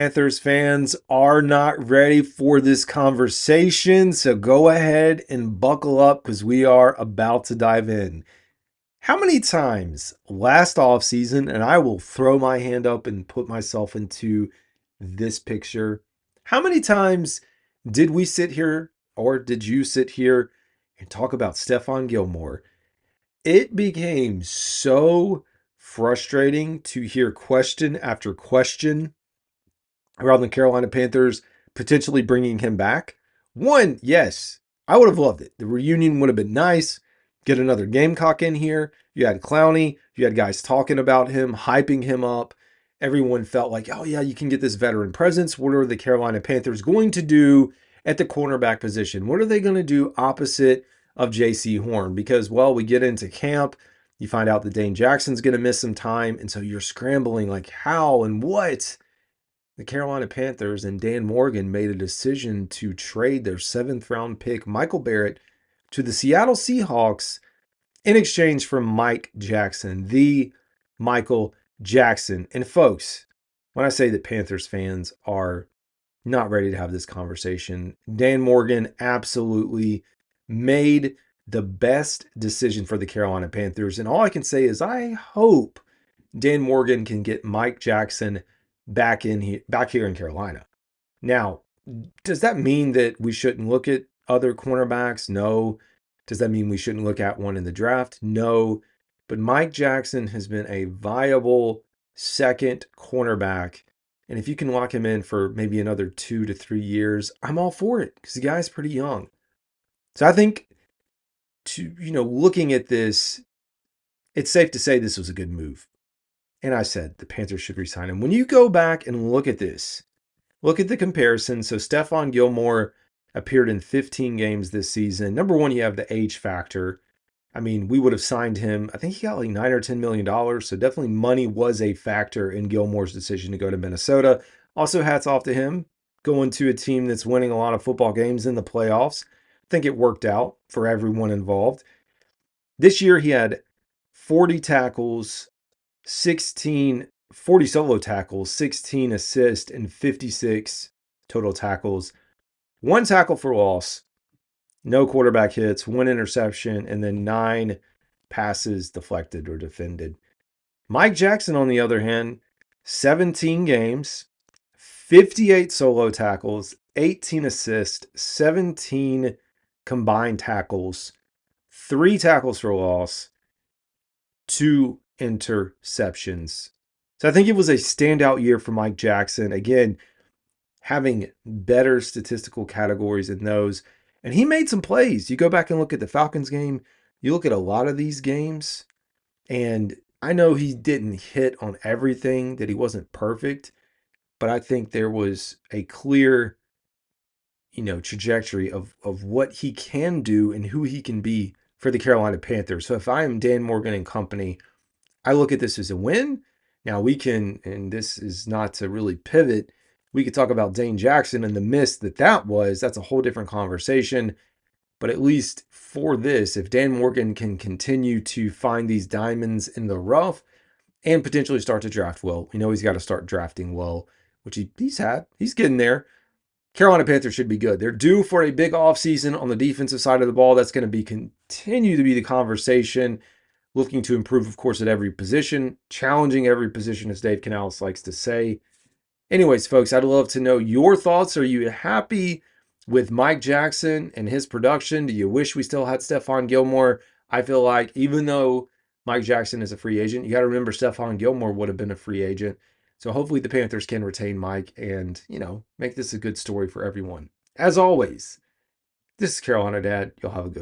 Panthers fans are not ready for this conversation, so go ahead and buckle up because we are about to dive in. How many times last offseason, and I will throw my hand up and put myself into this picture, how many times did we sit here or did you sit here and talk about Stephon Gilmore? It became so frustrating to hear question after question around the Carolina Panthers potentially bringing him back. One, yes, I would have loved it. The reunion would have been nice. Get another Gamecock in here. You had Clowney. You had guys talking about him, hyping him up. Everyone felt like, oh, yeah, you can get this veteran presence. What are the Carolina Panthers going to do at the cornerback position? What are they going to do opposite of J.C. Horn? Because, well, we get into camp. You find out that Dane Jackson's going to miss some time. And so you're scrambling like how and what? The Carolina Panthers and Dan Morgan made a decision to trade their 7th-round pick, Michael Barrett, to the Seattle Seahawks in exchange for Mike Jackson, the Michael Jackson. And folks, when I say that Panthers fans are not ready to have this conversation, Dan Morgan absolutely made the best decision for the Carolina Panthers. And all I can say is I hope Dan Morgan can get Mike Jackson back here in Carolina. Now, does that mean that we shouldn't look at other cornerbacks? No. Does that mean we shouldn't look at one in the draft? No. But Mike Jackson has been a viable second cornerback. And if you can lock him in for maybe another 2 to 3 years, I'm all for it because the guy's pretty young. So I think looking at this, it's safe to say this was a good move. And I said the Panthers should resign him. When you go back and look at this, look at the comparison. So Stephon Gilmore appeared in 15 games this season. Number one, you have the age factor. I mean, we would have signed him. I think he got like $9 or $10 million. So definitely money was a factor in Gilmore's decision to go to Minnesota. Also, hats off to him going to a team that's winning a lot of football games in the playoffs. I think it worked out for everyone involved. This year, he had 40 tackles, 40 solo tackles, 16 assists, and 56 total tackles. 1 tackle for loss, no quarterback hits, 1 interception, and then 9 passes deflected or defended. Mike Jackson, on the other hand, 17 games, 58 solo tackles, 18 assists, 17 combined tackles, 3 tackles for loss, 2 interceptions. So I think it was a standout year for Mike Jackson. Again, having better statistical categories in those. And he made some plays. You go back and look at the Falcons game, you look at a lot of these games, and I know he didn't hit on everything, that he wasn't perfect, but I think there was a clear, trajectory of what he can do and who he can be for the Carolina Panthers. So if I am Dan Morgan and company, I look at this as a win. Now we can, and this is not to really pivot, we could talk about Dane Jackson and the miss that was. That's a whole different conversation. But at least for this, if Dan Morgan can continue to find these diamonds in the rough and potentially start to draft well, we know he's got to start drafting well, which he's getting there. Carolina Panthers should be good. They're due for a big offseason on the defensive side of the ball. That's going to continue to be the conversation. Looking to improve, of course, at every position, challenging every position, as Dave Canales likes to say. Anyways, folks, I'd love to know your thoughts. Are you happy with Mike Jackson and his production? Do you wish we still had Stephon Gilmore? I feel like even though Mike Jackson is a free agent, you got to remember Stephon Gilmore would have been a free agent. So hopefully the Panthers can retain Mike and, make this a good story for everyone. As always, this is Carolina Dad. You'll have a good one.